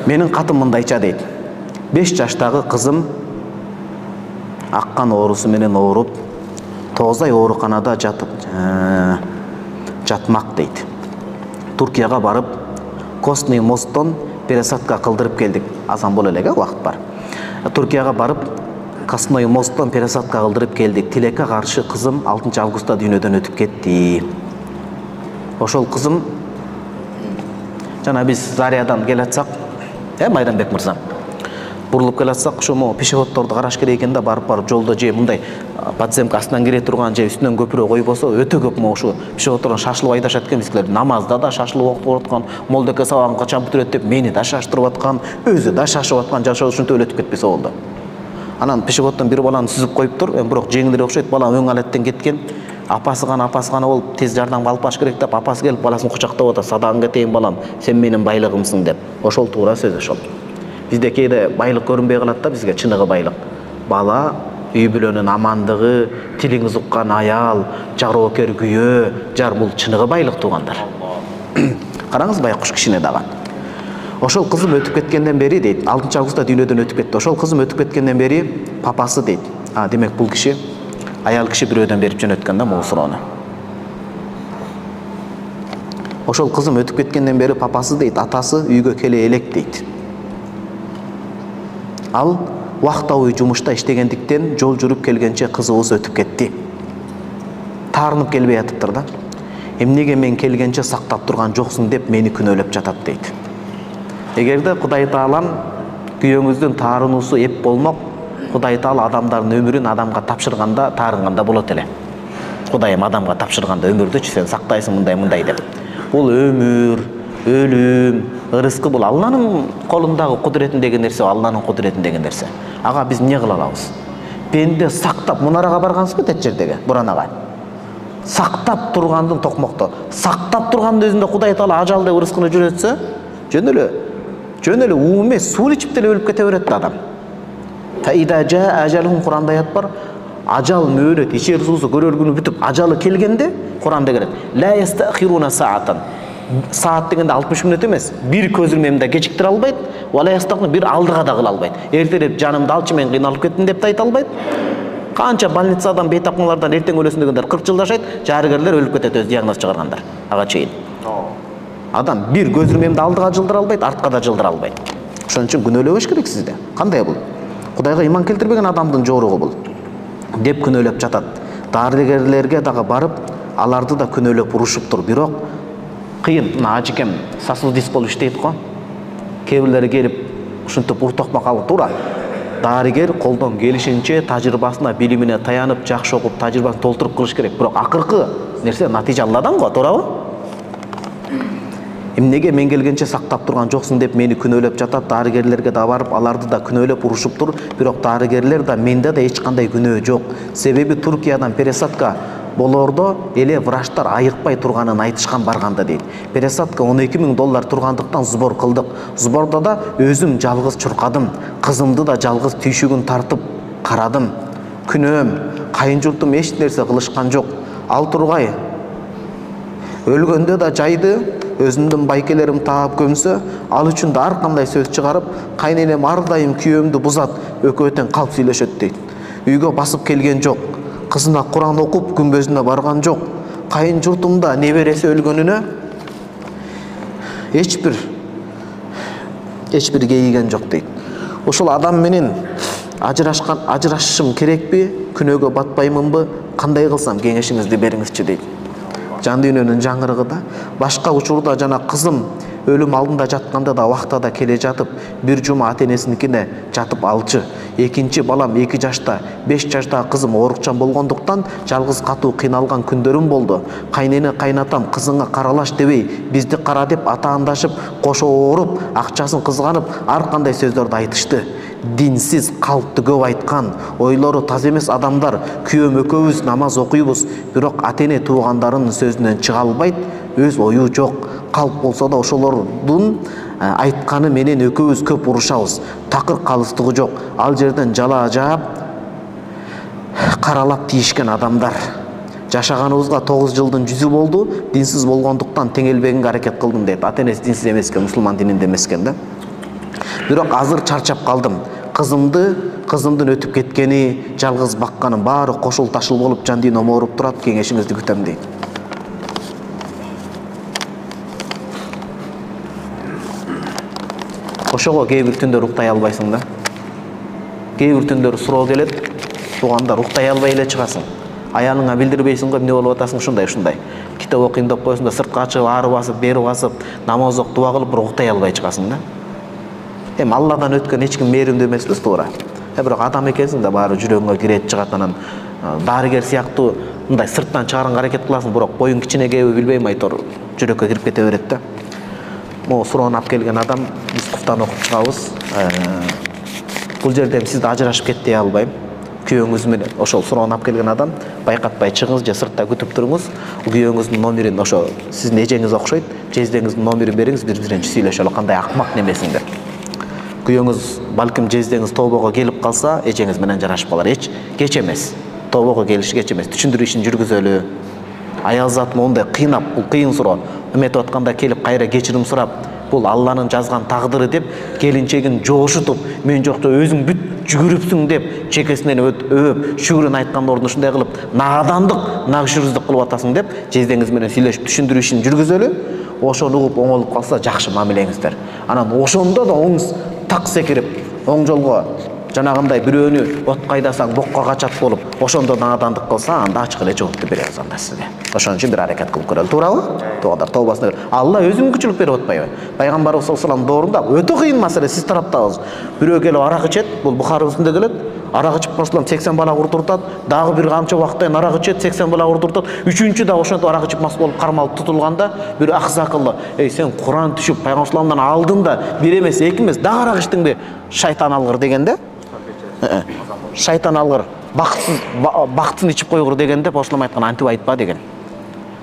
Менин катым мындайча дейт. 5 жаштагы кызым аккан оорусу менен ооруп, 9 ай ооруканада жатмак дейт. Туркияга барып, Костный мосттон пересадка кылдырып келдик. Азан боло элек убакыт бар. Туркияга барып, Костный мосттон пересадка кылдырып келдик. Тилекке каршы кызым 6 августта дүйнөдөн өтүп кетти. Ошол кызым жана биз Зариядан келатсак, Майрамбек мырза, бурулуп келатсак, ошо пешеходдорду караш керек экен да, барып жолдо же мындай подземка астынан кире турган же үстүнөн көпүрө койбосо өтө көп ошо пешеходдордон шашылып айдашат экен. Бизлер намазда да шашылып окуп аткан, молдоке сабагын качан бүтүрөт деп мени да шаштырып аткан, өзү да шашып аткан, жашоо ушинтип өлөтүп кетпесе болду. Анан пешеходдон бир баланы сүзүп коюптур, бирок жеңилирээк окшойт, бала өң алеттен кеткен. Апасы гана болуп тез жардамга алып баш керек деп, апасы келип баласын кучактап атат. Садагың кетейин балам, сен менин байлыгымсың деп. Ошол туура сөз ошол. Бизде кээде байлык көрүнбөй калат да, бизге чыныгы байлык. Бала, үй бүлөнүн амандыгы, тилиң уккан аял, жароокер күйөө, жар бул чыныгы байлык туугандар. Караңыз, байкуш кишине дагы. Ошол кызым өтүп кеткенден бери дейт, 6 августта дүйнөдөн өтүп кетти. Ошол кызым өтүп кеткенден бери папасы дейт. Демек бул киши аял киши бирөөдөн берип жөнөткөн да могу суроону. Ошол кызым өтүп кеткенден бери папасы дейт, атасы үйгө келе элек дейт. Ал убактабый жумушта иштегендиктен жол жүрүп келгенче кызыбыз өтүп кетти. Таарынып келбей атыптыр да. Эмнеге мен келгенче сактап турган жоксуң деп мени күнөөлөп жатат дейт. Эгерде Кудай Таалам күйөөңүздүн таарынуусу эп болмок, Кудай Таала адамдардын өмүрүн адамга тапшырганда таарынганда болот эле. Кудайым адамга тапшырганда өмүрдүчү сен сактайсың мындай деп. Бул өмүр, өлүм, ырыскы бул Алланын колундагы кудуретиндеги нерсе, Алланын кудуретиндеги нерсе. Ага биз эмне кыла алабыз? Пенде сактап мунарага баргансызбы тет жердеги буранага? Сактап тургандын токмокто, сактап тургандын өзүндө Кудай Таала ажал деп ырыскыны жүрөтсө, жөн эле уу эмес, суу ичип деле өлүп кете берет да адам. Фаида жаа ажалхум, Куранда аят бар. Ажал мөөнөт, ичер суусу көрөр күнү бүтүп, ажалы келгенде Куранда келет. Ла ястахируна саатан. Саат дегенде 60 мүнөт эмес, бир көз ирмемде кечиктире албайт, вала ястахны бир алдыга да кыла албайт. Эртерээп жанымды алчы, мен кыйналып кеттим деп да айта албайт. Канча больницадан, бейтапканалардан эртең өлөсүн дегендер 40 жыл жашайт, жарыгерлер өлүп кетет өз диагноз чыгаргандар. Ага чейин. Адам бир көз ирмемди алдыга жылдыра албайт, артка да жылдыра албайт. Ошон үчүн күнөөлөбөш керек сизде. Кандай бул? Кудайга иман келтирбеген адамдын жоругу бул деп күнөөлөп жатат. Дарыгерлерге дагы барып, аларды да күнөөлөп урушуптур. Бирок кыйын, мына ажыкем сосудист болуп иштейт го. Кээ бирлери келип ушинтип уртокмак алып туура. Дарыгер колдон келишинче тажрыйбасына, билимине таянып, жакшы окуп, тажрыйбасын толтуруп кылыш керек. Бирок акыркы нерсе натыйжа Алладан го, туурабы? Эмнеге мен келгенче сактап турган жоксуң деп мени күнөөлөп жатат. Дарыгерлерге да барып, аларды да күнөөлөп урушуптур. Бирок дарыгерлер да менде да эч кандай күнөө жок. Себеби Туркиядан пересадка болордо эле врачтар айыкпай турганын айтышкан барганда дейт. Пересадка $12,000 тургандыктан сбор кылдык. Сбордо да өзүм жалгыз чуркадым. Кызымды да жалгыз түйшүгүн тартып карадым. Күнөөм, кайын журтум эч нерсе кылышкан жок. Ал тургай өлгөндө да жайды, өзүмдүн байкелерим таап көмсө, ал үчүн да ар кандай сөз чыгарып, кайненем ар дайым күйөөмдү бузат, экөө тең калп сүйлөшөт дейт. Үйгө басып келген жок, кызына Куран окуп күмбөзүнө барган жок. Кайын журтумда небереси өлгөнүнө эч бир кейиген жок дейт. Ошол адам менен ажырашышым керекпи, күнөөгө батпаймынбы, кандай кылсам кеңешиңизди бериңизчи дейт. Жан дүйнөнүн жаңырыгы да, башка учурда жана кызым өлүм алдында жатканда да убактада келе жатып, бир жума ата-энесиникине жатып алчы. Экинчи балам 2 жашта, 5 жаштагы кызым оорукчан болгондуктан жалгыз катуу кыйналган күндөрүм болду. Кайнене кайнатам кызыңа каралаш дебей, бизди кара деп атаандашып, кошо ооруп, акчасын кызганып, ар кандай сөздөрдү айтышты. Динсиз, калпты көп айткан, ойлору таза эмес адамдар. Күйөөм экөөбүз намаз окуйбуз, бирок ата-эне туугандарынын сөзүнөн чыга албайт, өз ою жок. Калп болсо да ошолордун айтканы менен экөөбүз көп урушабыз. Такыр калыстыгы жок. Ал жерден жала жаап, каралап тийишкен адамдар. Жашаганыбызга 9 жылдын 100 болду, динсиз болгондуктан теңелбегенге аракет кылдым дейт. Ата-энеси динсиз эмес экен, мусулман дининде эмес экен да. Бирок азыр чарчап калдым. Кызымдын өтүп кеткени, жалгыз бакканын баары кошул ташыл болуп жан дүйнөм ооруп турат. Кеңешиңизди күтөм дейт. Ошого кээ бир түндөр уктай албайсың да. Кээ бир түндөр суроо келет, туугандар уктай албай эле чыгасың. Аялыңа билдирбейсиң го эмне болуп атасың, ушундай. Китеп окуйм деп коесуң да сыртка чыгып ары басып, бери басып, намаз окуп, дуа кылып, бирок уктай албай чыгасың да. Эми Алладан өткөн эч ким мээримдүү эмеспиз, туура. Бирок адам экенсиң да, баары жүрөгүңө кирет, чыгат, анан дарыгер сыяктуу мындай сырттан чыгарганга аракет кыласың, бирок боюң кичине кээби билбейм, айтор жүрөккө кирип кете берет да. Могу суроону алып келген адам, биз куфтан окуп чыгабыз. Бул жерде сизди ажырашып кет дей албайм. Күйөөңүз менен ошол суроону алып келген адам байкатпай чыгыңыз же сыртта күтүп туруңуз. Күйөөңүздүн номерин, ошо сиздин эжеңиз окшойт, жездеңиздин номерин бериңиз, бири-биринчи сүйлөшөлү, кандай акмак немесиң деп. Күйөөңүз балким жездеңиз тобого келип калса, эжеңиз менен жарашып калар. Эч кеч эмес. Тобого келиши кеч эмес. Түшүндүрүү ишин жүргүзөлү. Аял зат мондай кыйнап, бул кыйын суроо. Эметип атканда келип кайра кечирим сурап, бул Алланын жазган тагдыры деп, келинчегин жоошутуп, мен жокто өзүң бүт жүгүрүпсүң деп, чекесинен өөп, шүгүрүн айткандын ордуна ушундай кылып, наадандык, нагышырыздык кылып атасың деп, жездеңиз менен сүйлөшүп түшүндүрүү ишин жүргүзөлү. Ошону угуп оңолуп калса, жакшы мамилеңиздер. Анан ошондо да оңуз так секирип, оң жолго жанагындай бирөөнү отко айдасаң бокко качат болуп, ошондо наадандык кылса, анда ачык эле жоопту беребиз анда сизге. Ошон үчүн бир аракет кылып көрөлү, туурабы? Туугандар, тобасына Алла өзү мүмкүнчүлүк берип атпайбы? Пайгамбарыбыз саллаллаху алейхи вассалам доорунда өтө кыйын маселе сиз тараптабыз. Бирөө келип арак ичет, бул Бухарыбыздын келет. Арак ичип Расулуллах 80 бала курдуртат, дагы бир камча убакыттан арак ичет, 80 бала курдуртат. Үчүнчү да ошентип арак ичип мас болуп кармалып тутулганда, бир аксакылы, "Эй, сен Куран түшүп пайгамбарымыздан алдында бир эмес, эки эмес, дагы арак ичтиңби? Шайтан алгыр" дегенде, шайтан алгыр, бактын ичип койгур дегенде, Расулуллах айткан антип айтпа деген.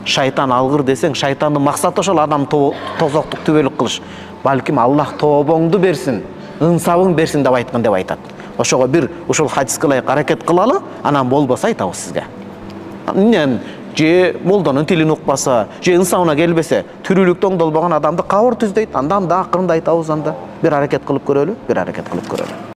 Шайтан алгыр десең, шайтандын максаты ошол адам тозоктук түбөлүк кылыш. Балким Аллах тобоңду берсин, ынсабың берсин деп айткан деп айтат. Ошого бир ушул хадиске ылайык аракет кылалы, анан болбосо айтабыз сизге. Же молдонун тилин укпаса, же ынсабына келбесе, түрүлүктө оңдолбогон адамды кабыр түздөйт, андан да акырында айтабыз анда. Бир аракет кылып көрөлү, бир аракет кылып көрөлү.